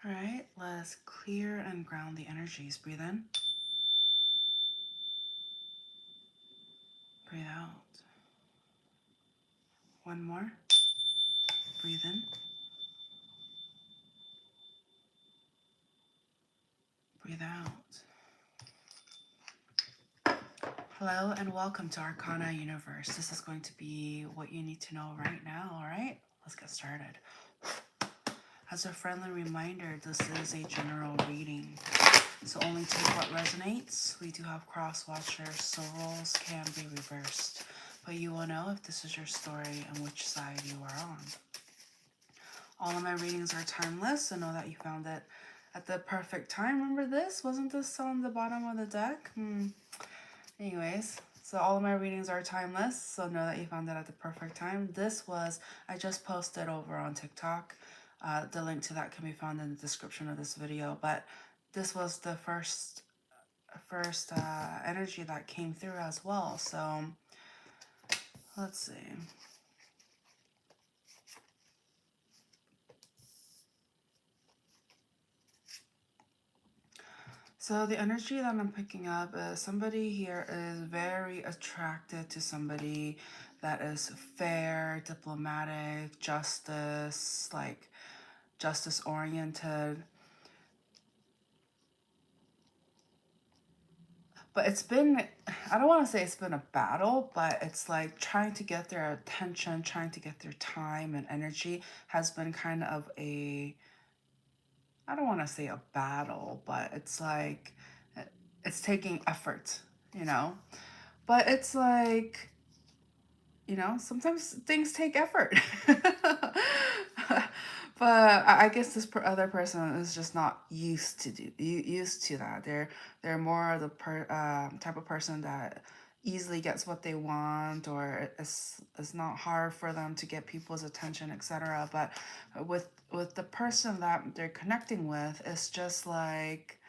All right, let's clear and ground the energies. Breathe in. Breathe out. One more. Breathe in. Breathe out. Hello and welcome to Arcana Universe. This is going to be what you need to know right now, all right? Let's get started. As a friendly reminder, this is a general reading, so only take what resonates. We do have cross watchers, so roles can be reversed, but you will know if this is your story and which side you are on. All of my readings are timeless, so know that you found it at the perfect time. Remember this? Wasn't this on the bottom of the deck? Anyways, so all of my readings are timeless, so know that you found it at the perfect time. I just posted over on TikTok. The link to that can be found in the description of this video, but this was the first energy that came through as well. So let's see. So the energy that I'm picking up is somebody here is very attracted to somebody that is fair, diplomatic, justice, like justice oriented. But it's been, I don't want to say it's been a battle, but it's like trying to get their attention, trying to get their time and energy has been kind of a, I don't want to say a battle, but it's like, it's taking effort, you know? But it's like, sometimes things take effort. But I guess this other person is just not used to that. They're more the type of person that easily gets what they want, or it's not hard for them to get people's attention, etc. But with the person that they're connecting with, it's just like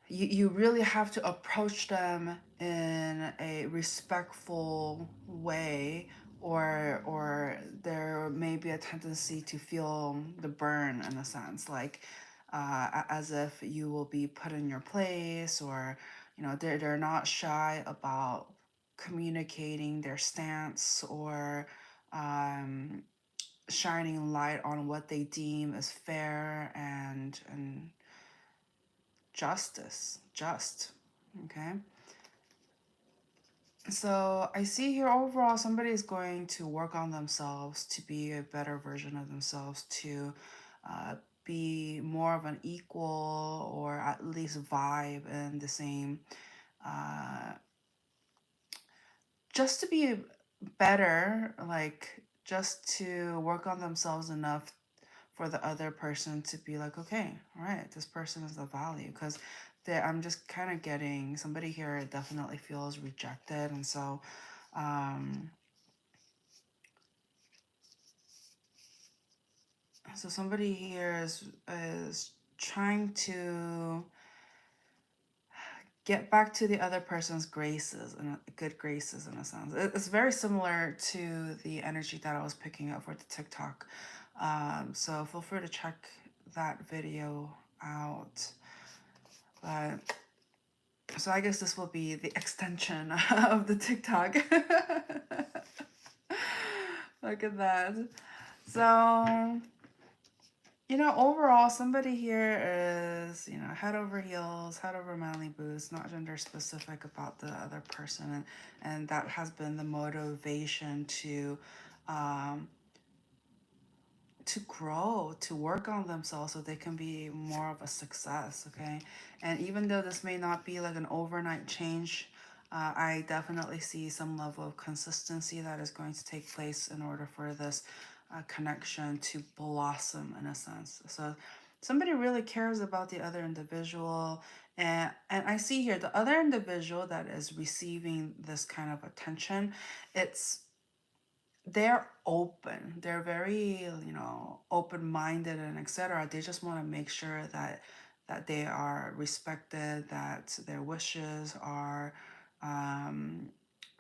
you really have to approach them in a respectful way, or there may be a tendency to feel the burn in a sense, like as if you will be put in your place, or they're not shy about communicating their stance, or um, shining light on what they deem as fair and just. Okay. So I see here overall somebody is going to work on themselves to be a better version of themselves, to uh, be more of an equal, or at least vibe in the same, uh, just to be better, like just to work on themselves enough for the other person to be like, okay, all right, this person is the value. Because I'm just kind of getting somebody here definitely feels rejected, and um, so somebody here is trying to get back to the other person's graces and good graces in a sense. It's very similar to the energy that I was picking up for the TikTok. So feel free to check that video out. But so I guess this will be the extension of the TikTok. Look at that. So, overall, somebody here is, head over heels, head over manly boots, not gender specific about the other person. And that has been the motivation um, to grow, to work on themselves so they can be more of a success, okay? And even though this may not be like an overnight change, I definitely see some level of consistency that is going to take place in order for this connection to blossom in a sense. So somebody really cares about the other individual. And I see here the other individual that is receiving this kind of attention, they're open, they're very open-minded and etc. They just want to make sure that they are respected, that their wishes are um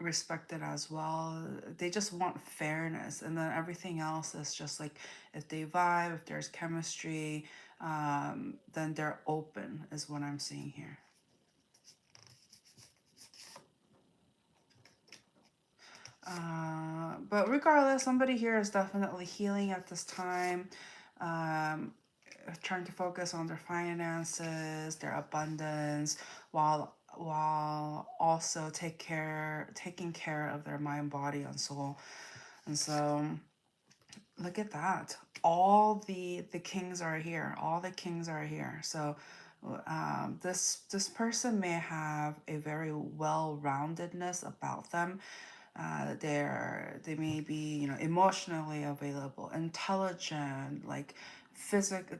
respected as well. They just want fairness, and then everything else is just like if they vibe, if there's chemistry, then they're open, is what I'm seeing here. But regardless, somebody here is definitely healing at this time, um, trying to focus on their finances, their abundance, while also taking care of their mind, body, and soul. And so, look at that. All the kings are here. All the kings are here. So, this person may have a very well-roundedness about them. They may be, you know, emotionally available, intelligent, like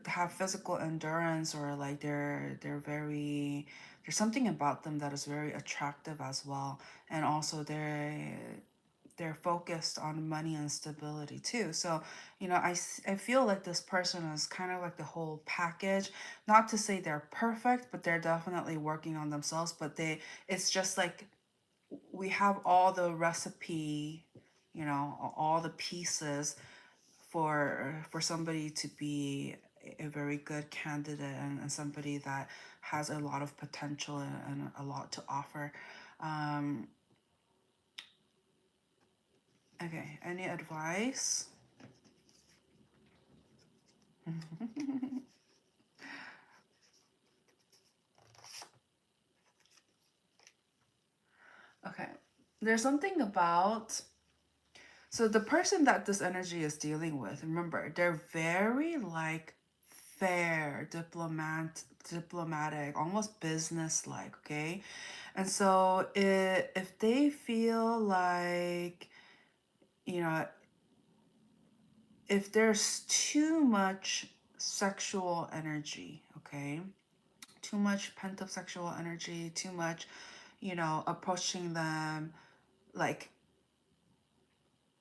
have physical endurance, or like they're very, there's something about them that is very attractive as well. And also they're focused on money and stability too. So, you know, I feel like this person is kind of like the whole package. Not to say they're perfect, but they're definitely working on themselves. But it's just like we have all the recipe, you know, all the pieces for somebody to be a very good candidate, and somebody that has a lot of potential and a lot to offer. Um, okay, any advice? Okay, there's something about, so the person that this energy is dealing with, remember, they're very like fair, diplomatic, almost business like, okay? And so if they feel like, you know, if there's too much sexual energy, okay? Too much pent up sexual energy, too much, you know, approaching them like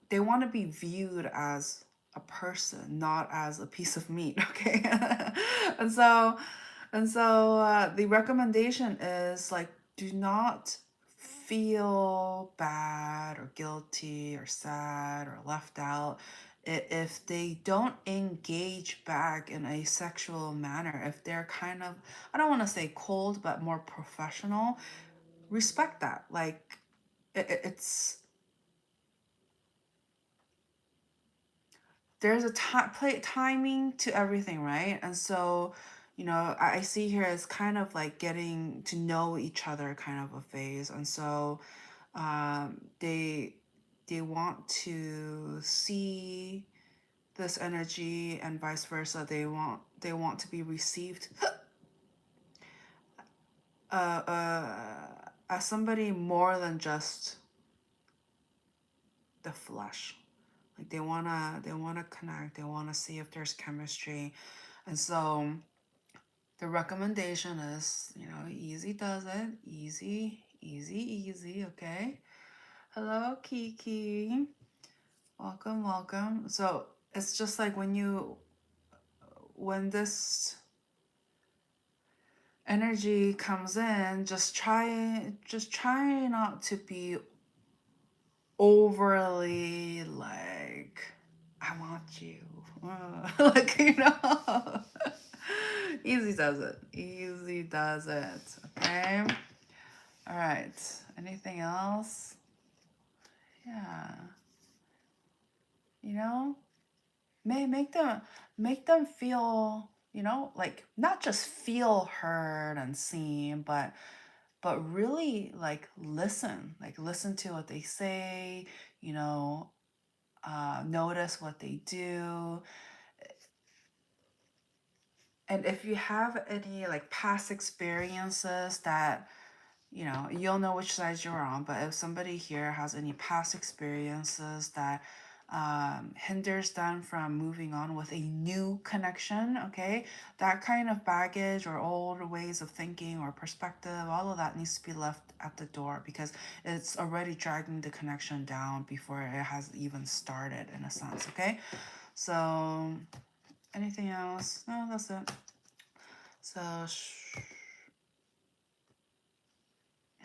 they want to be viewed as a person, not as a piece of meat, okay? and so the recommendation is like, do not feel bad or guilty or sad or left out if they don't engage back in a sexual manner. If they're kind of, I don't want to say cold, but more professional, respect that. Like it's, there's a timing to everything, right? And so, you know, I see here it's kind of like getting to know each other kind of a phase. And so they want to see this energy, and vice versa. They want to be received as somebody more than just the flesh. Like they wanna connect, they wanna see if there's chemistry. And so the recommendation is, you know, easy does it. Easy, easy, easy, okay? Hello, Kiki. Welcome, welcome. So it's just like when this energy comes in, just try not to be overly like, I want you. Like, you know. Easy does it. Easy does it. Okay. All right. Anything else? Yeah. You know, make them feel, you know, like not just feel heard and seen, but really like listen to what they say, you know, notice what they do. And if you have any like past experiences that, you know, you'll know which side you're on. But if somebody here has any past experiences that hinders them from moving on with a new connection, okay, that kind of baggage or old ways of thinking or perspective, all of that needs to be left at the door, because it's already dragging the connection down before it has even started, in a sense, okay? So, anything else? No, that's it. So,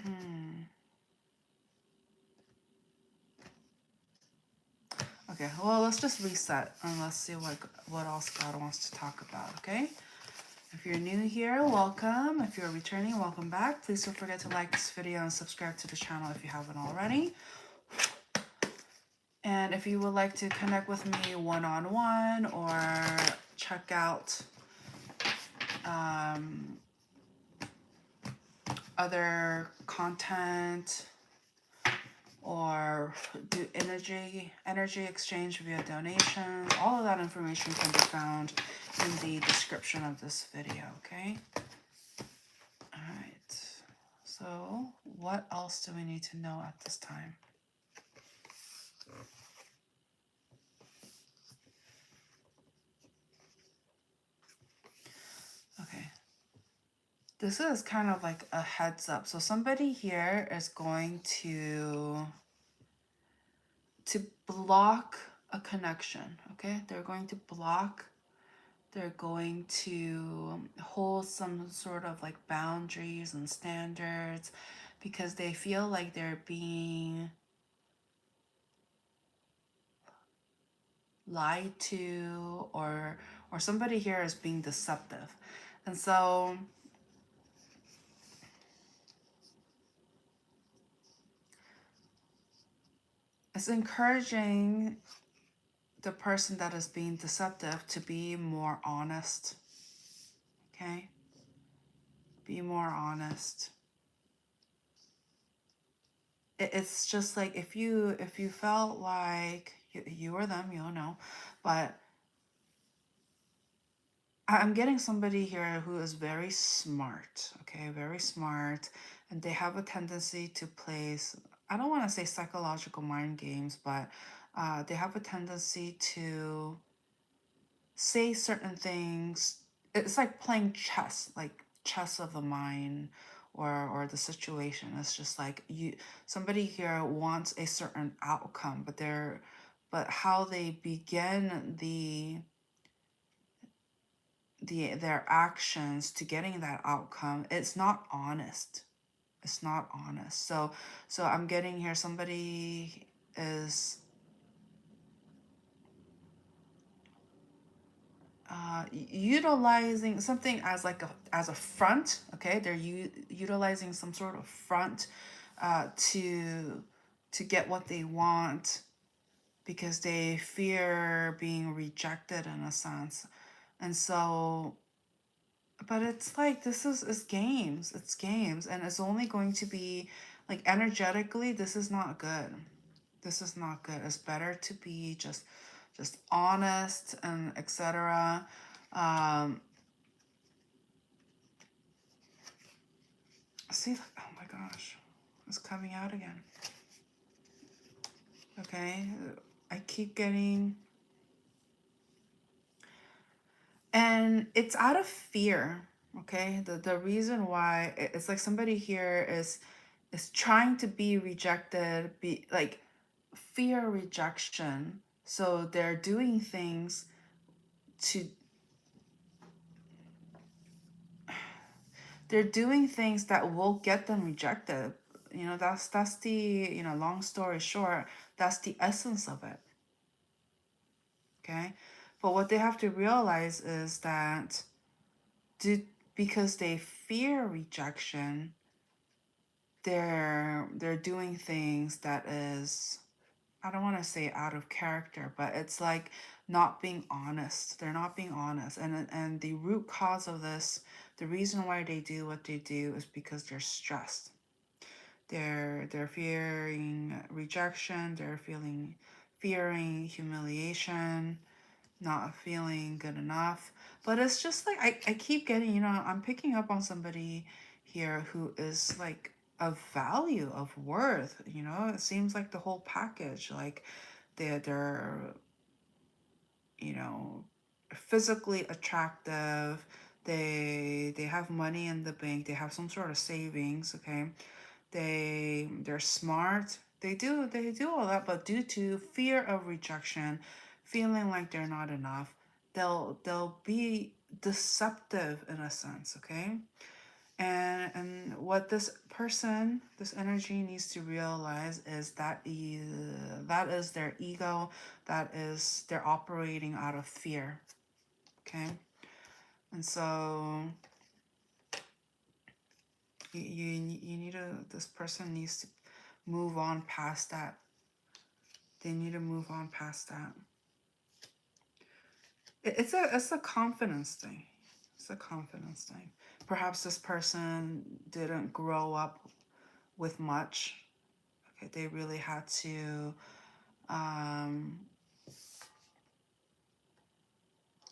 hmm. Okay, well, let's just reset and let's see what else God wants to talk about, okay? If you're new here, welcome. If you're returning, welcome back. Please don't forget to like this video and subscribe to the channel if you haven't already. And if you would like to connect with me one-on-one or check out other content or do energy exchange via donations, all of that information can be found in the description of this video, okay? All right, so what else do we need to know at this time? Okay, this is kind of like a heads up. So somebody here is going to block a connection, okay? They're going to block, they're going to hold some sort of like boundaries and standards because they feel like they're being lied to, or somebody here is being deceptive. And so it's encouraging the person that is being deceptive to be more honest, okay? Be more honest. It's just like if you felt like you or them, you'll know, but I'm getting somebody here who is very smart, okay, very smart, and they have a tendency to place, I don't want to say psychological mind games, but they have a tendency to say certain things. It's like playing chess, like chess of the mind, or the situation. It's just like somebody here wants a certain outcome, but how they begin their actions to getting that outcome, it's not honest. It's not honest. So I'm getting here somebody is utilizing something as like as a front, okay? They're utilizing some sort of front to get what they want because they fear being rejected in a sense. And so, but it's like this is games. It's games, and it's only going to be like energetically. This is not good. This is not good. It's better to be just honest and etc. See, oh my gosh, it's coming out again. Okay, I keep getting, and it's out of fear. Okay, the reason why it's like somebody here is trying to be rejected, be like fear rejection. So they're doing things to that will get them rejected. You know, that's the, you know, long story short, that's the essence of it. Okay, but what they have to realize is that because they fear rejection, they're doing things that is, I don't want to say out of character, but it's like not being honest. They're not being honest. And the root cause of this, the reason why they do what they do is because they're stressed. They're fearing rejection, they're fearing humiliation, not feeling good enough. But it's just like I keep getting, you know, I'm picking up on somebody here who is like of value, of worth, you know. It seems like the whole package, like they're you know, physically attractive, they have money in the bank, they have some sort of savings, okay? They're smart, they do all that, but due to fear of rejection, feeling like they're not enough, they'll be deceptive in a sense, okay? And what this person, this energy needs to realize is that that is their ego, that is they're operating out of fear. Okay, and so you need to, this person needs to move on past that. They need to move on past that. It's a confidence thing. It's a confidence thing. Perhaps this person didn't grow up with much. Okay, they really had to um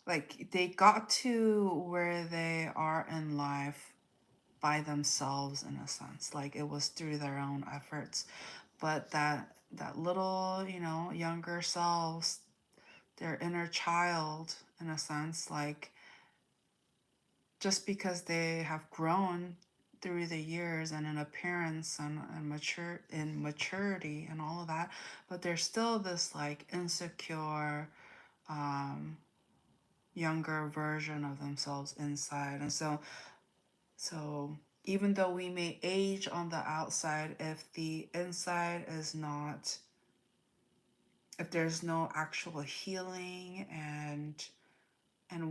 like they got to where they are in life by themselves in a sense. Like it was through their own efforts. But that little, younger selves, their inner child in a sense, like just because they have grown through the years and in appearance and maturity and all of that, but there's still this like insecure um younger version of themselves inside. And so even though we may age on the outside, if the inside is not, if there's no actual healing and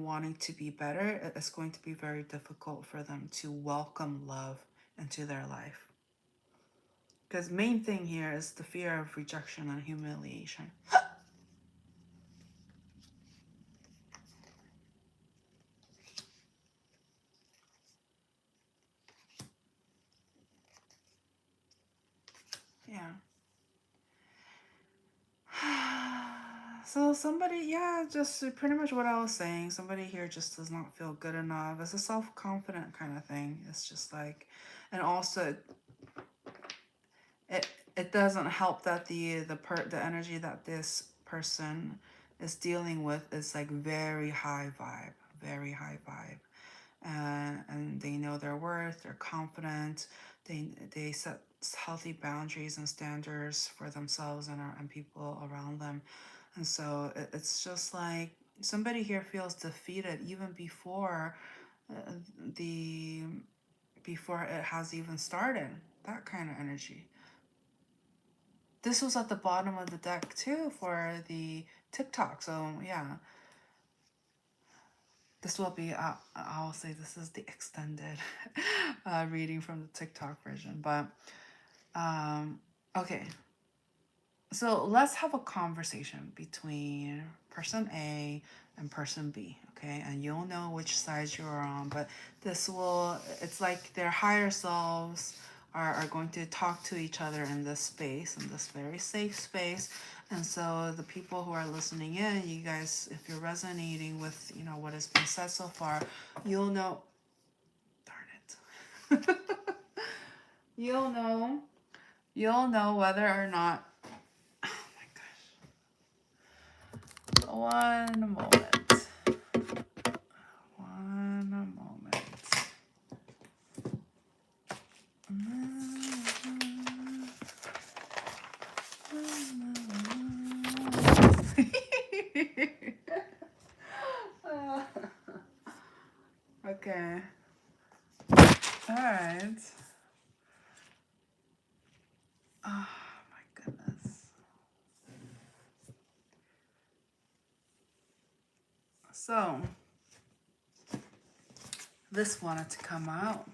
wanting to be better, it's going to be very difficult for them to welcome love into their life. Because main thing here is the fear of rejection and humiliation. Yeah. So somebody, yeah, just pretty much what I was saying. Somebody here just does not feel good enough. It's a self-confident kind of thing. It's just like, and also it it doesn't help that the energy that this person is dealing with is like very high vibe, very high vibe, and they know their worth. They're confident. They set healthy boundaries and standards for themselves and people around them. And so it's just like somebody here feels defeated even uh, the before it has even started. That kind of energy. This was at the bottom of the deck too for the TikTok. So yeah, this will be. I'll say this is the extended reading from the TikTok version. But um, okay, so let's have a conversation between person A and person B, okay? And you'll know which side you're on, but it's like their higher selves are going to talk to each other in this space, in this very safe space. And so the people who are listening in, you guys, if you're resonating with, what has been said so far, you'll know, darn it. you'll know, you'll know whether or not, oh my gosh. One moment. One moment. Okay. All right. Oh my goodness. So this wanted to come out.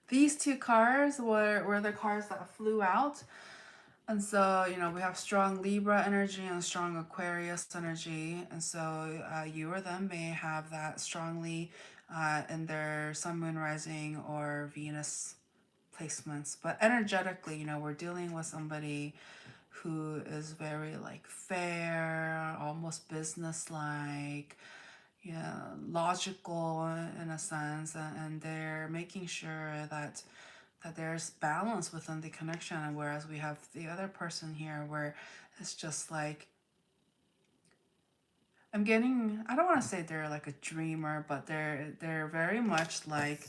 These two cards were the cards that flew out. And so, we have strong Libra energy and strong Aquarius energy. And so you or them may have that strongly in their sun, moon, rising, or Venus placements. But energetically, we're dealing with somebody who is very like fair, almost business-like, yeah, logical in a sense, and they're making sure that there's balance within the connection. And whereas we have the other person here where it's just like I don't want to say they're like a dreamer, but they're very much like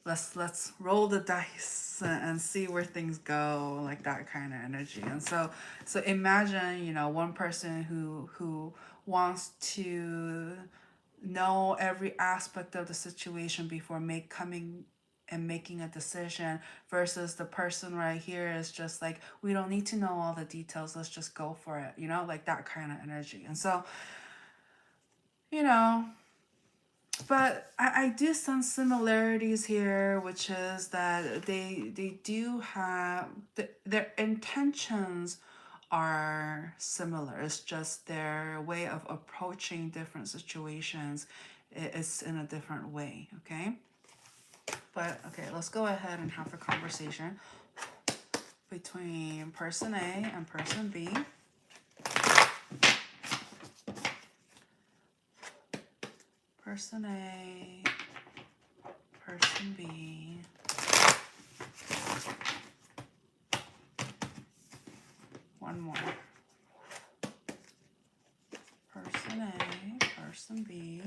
let's roll the dice and see where things go, like that kind of energy. And so imagine, one person who wants to know every aspect of the situation before and making a decision, versus the person right here is just like, we don't need to know all the details, let's just go for it, like that kind of energy. And so, you know, but I do sense similarities here, which is that they do have their intentions are similar. It's just their way of approaching different situations is in a different way. Okay. But okay, let's go ahead and have a conversation between person A and person B. Person A, person B. One more. Person A, person B.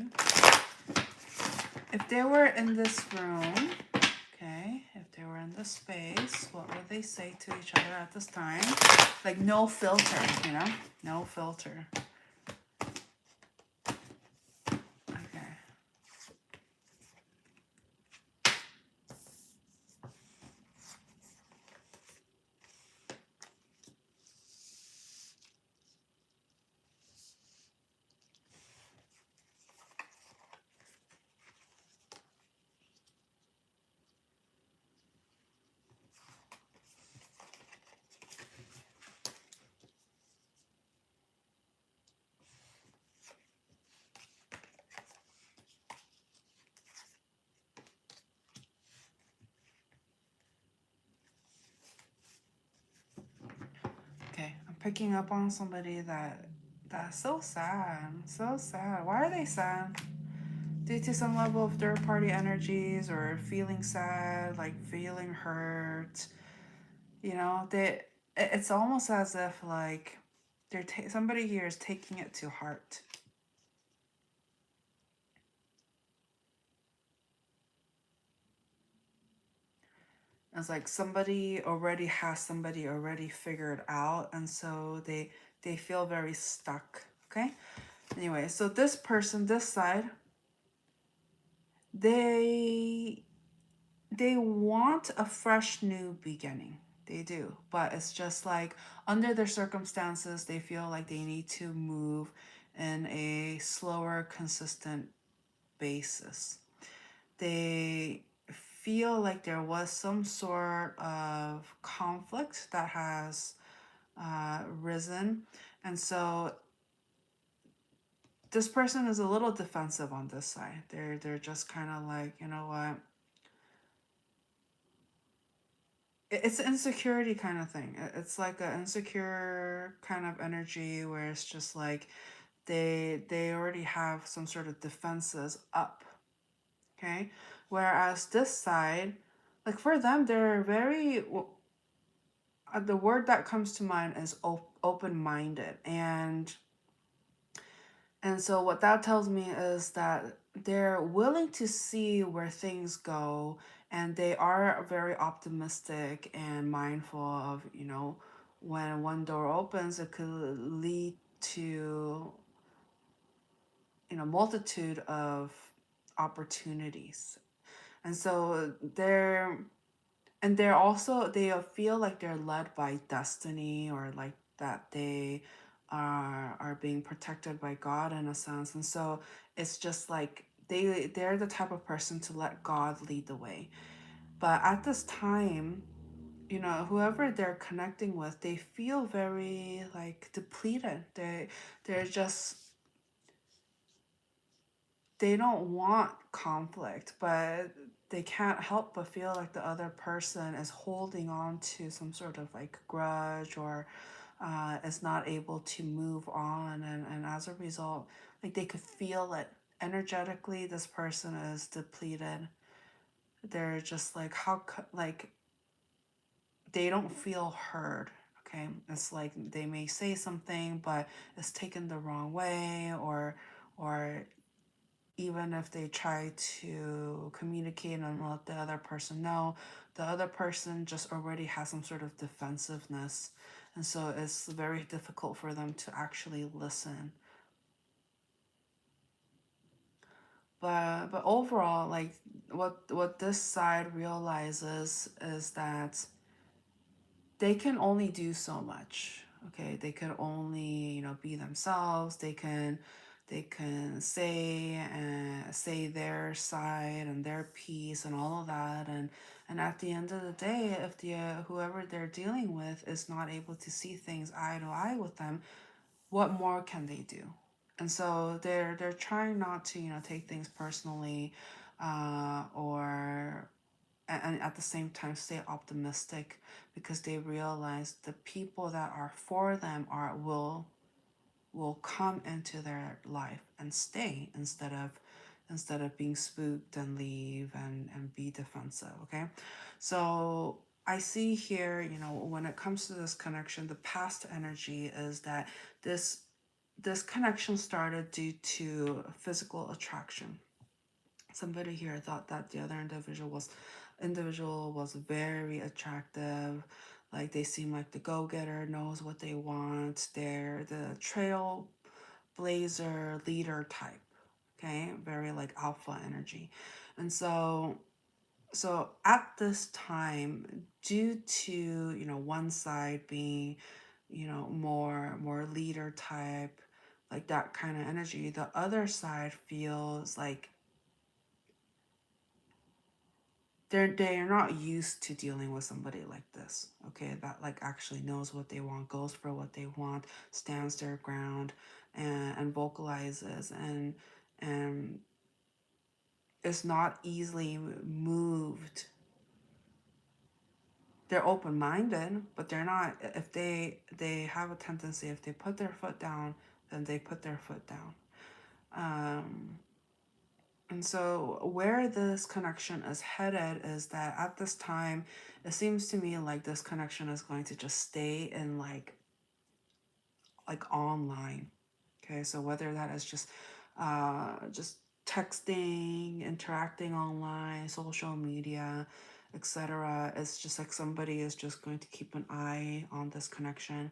If they were in this room, okay, if they were in this space, what would they say to each other at this time? Like no filter, no filter. Okay. Okay, I'm picking up on somebody that's so sad, so sad. Why are they sad? Due to some level of third party energies, or feeling sad, like feeling hurt. It's almost as if like somebody here is taking it to heart. It's like somebody already figured out, and so they feel very stuck. Okay. Anyway, so this person, this side, they want a fresh new beginning. They do, but it's just like under their circumstances, they feel like they need to move in a slower, consistent basis. They feel like there was some sort of conflict that has risen, and so this person is a little defensive on this side. They're just kind of like, you know what? It's an insecurity kind of thing. It's like an insecure kind of energy where it's just like they already have some sort of defenses up. Okay, whereas this side, like for them, they're very the word that comes to mind is open-minded, and so what that tells me is that they're willing to see where things go, and they are very optimistic and mindful of, when one door opens, it could lead to, multitude of opportunities. And so they're also, they feel like they're led by destiny, or like that they are being protected by God in a sense. And so it's just like they're the type of person to let God lead the way. But at this time, whoever they're connecting with, they feel very like depleted. They're just, they don't want conflict, but they can't help but feel like the other person is holding on to some sort of like grudge, or is not able to move on. And as a result, like they could feel it energetically, this person is depleted. They're just like, like they don't feel heard. Okay, it's like they may say something, but it's taken the wrong way, or even if they try to communicate and let the other person know, the other person just already has some sort of defensiveness. And so it's very difficult for them to actually listen. But overall, like what this side realizes is that they can only do so much. Okay, they can only, be themselves. They can say their side and their piece and all of that, and at the end of the day, if the whoever they're dealing with is not able to see things eye to eye with them, what more can they do? And so they're trying not to, take things personally, or and at the same time stay optimistic, because they realize the people that are for them will come into their life and stay, instead of being spooked and leave and be defensive. Okay, so I see here, when it comes to this connection, the past energy is that this connection started due to physical attraction. Somebody here thought that the other individual was very attractive. Like, they seem like the go-getter, knows what they want. They're the trailblazer leader type. Okay, very like alpha energy. And so at this time, due to, one side being, more leader type, like that kind of energy, the other side feels like they're not used to dealing with somebody like this. Okay, that like actually knows what they want, goes for what they want, stands their ground, and vocalizes, and is not easily moved. They're open-minded, but they're not. If they have a tendency, if they put their foot down, then they put their foot down. um And so, where this connection is headed is that at this time, it seems to me like this connection is going to just stay in like online. Okay, so whether that is just texting, interacting online, social media, etc., it's just like somebody is just going to keep an eye on this connection,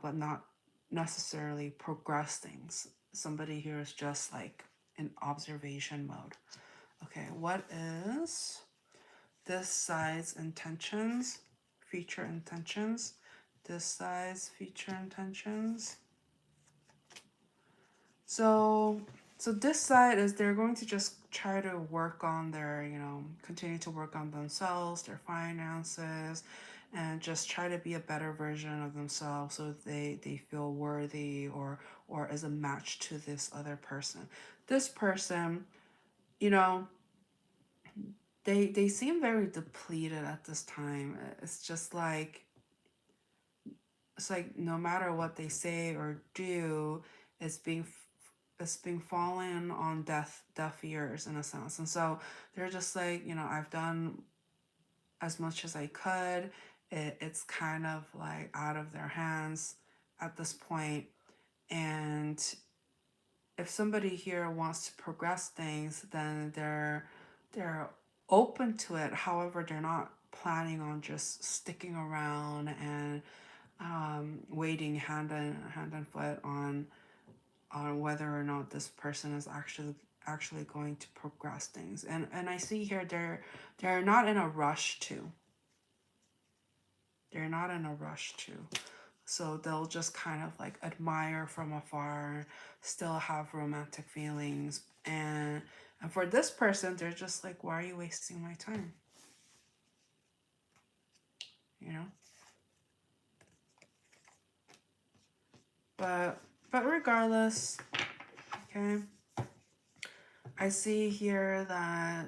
but not necessarily progress things. Somebody here is just like in observation mode. Okay, what is this side's intentions, feature intentions? This side's feature intentions. So, so this side is they're going to just try to work on their, continue to work on themselves, their finances, and just try to be a better version of themselves, so they feel worthy, or as a match to this other person. This person, you know, they seem very depleted at this time. It's like no matter what they say or do, it's being fallen on deaf ears in a sense. And so they're just like, I've done as much as I could. It's kind of like out of their hands at this point. And if somebody here wants to progress things, then they're open to it. However, they're not planning on just sticking around and waiting hand and foot on whether or not this person is actually going to progress things. And I see here they're not in a rush to. They're not in a rush to. So they'll just kind of like admire from afar, still have romantic feelings. And for this person, they're just like, why are you wasting my time? You know? But regardless, okay, I see here that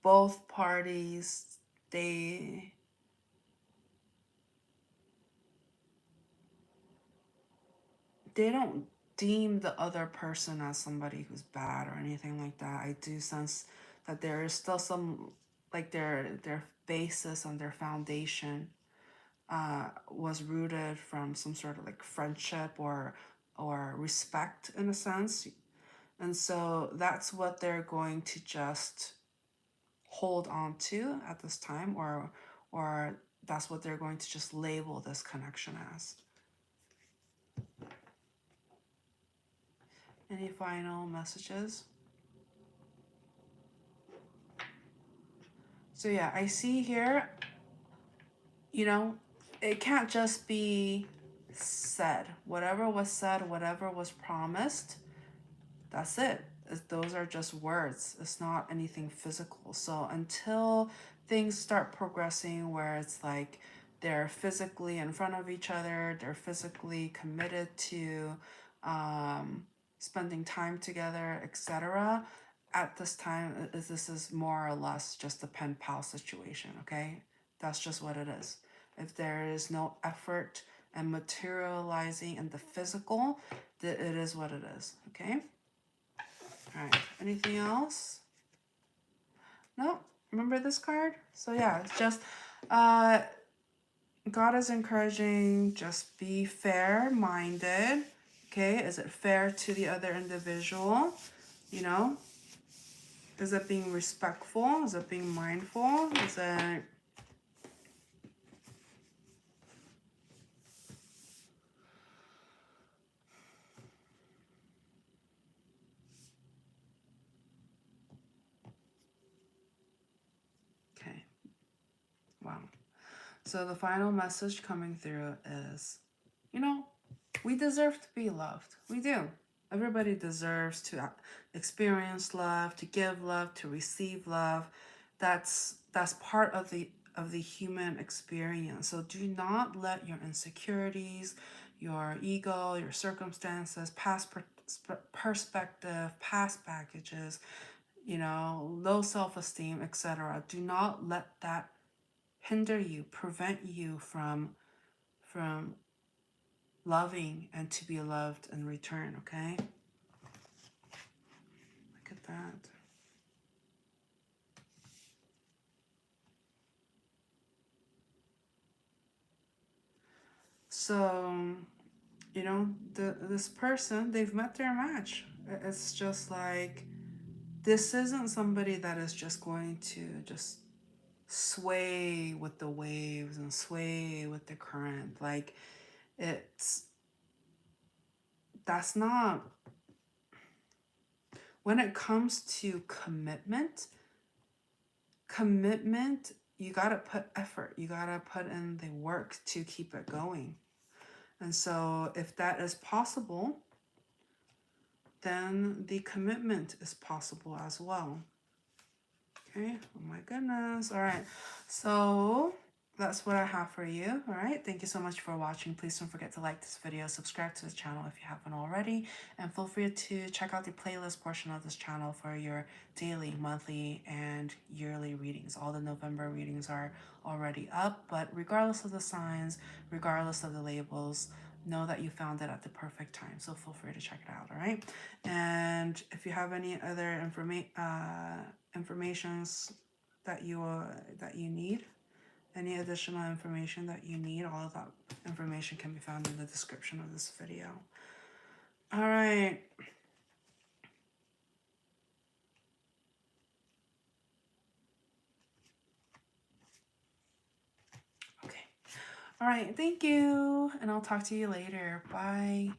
both parties, they they don't deem the other person as somebody who's bad or anything like that. I do sense that there is still some, like, their basis and their foundation was rooted from some sort of like friendship or respect in a sense. And so that's what they're going to just hold on to at this time, or that's what they're going to just label this connection as. Any final messages? So yeah, I see here, you know, it can't just be said. Whatever was said, whatever was promised, that's it. Those are just words. It's not anything physical. So until things start progressing where it's like they're physically in front of each other, they're physically committed to spending time together, etc. At this time, this is more or less just a pen pal situation, okay? That's just what it is. If there is no effort and materializing in the physical, it is what it is, okay? All right, anything else? No? Remember this card? So yeah, it's just God is encouraging, just be fair-minded. Okay, is it fair to the other individual? You know? Is it being respectful? Is it being mindful? Is it... Okay, wow. So the final message coming through is, you know, we deserve to be loved. We do. Everybody deserves to experience love, to give love, to receive love. That's part of the human experience. So do not let your insecurities, your ego, your circumstances, past perspective, past baggages, you know, low self-esteem, etc. Do not let that hinder you, prevent you from loving and to be loved in return, okay? Look at that. So, you know, this person, they've met their match. It's just like, this isn't somebody that is just going to just sway with the waves and sway with the current. Like, that's not, when it comes to commitment, you gotta put effort, you gotta put in the work to keep it going. And so if that is possible, then the commitment is possible as well. Okay, oh my goodness. All right, so that's what I have for you. All right, thank you so much for watching. Please don't forget to like this video, subscribe to the channel if you haven't already, and feel free to check out the playlist portion of this channel for your daily, monthly, and yearly readings. All the November readings are already up, but regardless of the signs, regardless of the labels, know that you found it at the perfect time. So feel free to check it out. All right, and if you have any other informations that you need, any additional information that you need, all of that information can be found in the description of this video. All right. Okay. All right, thank you, and I'll talk to you later. Bye.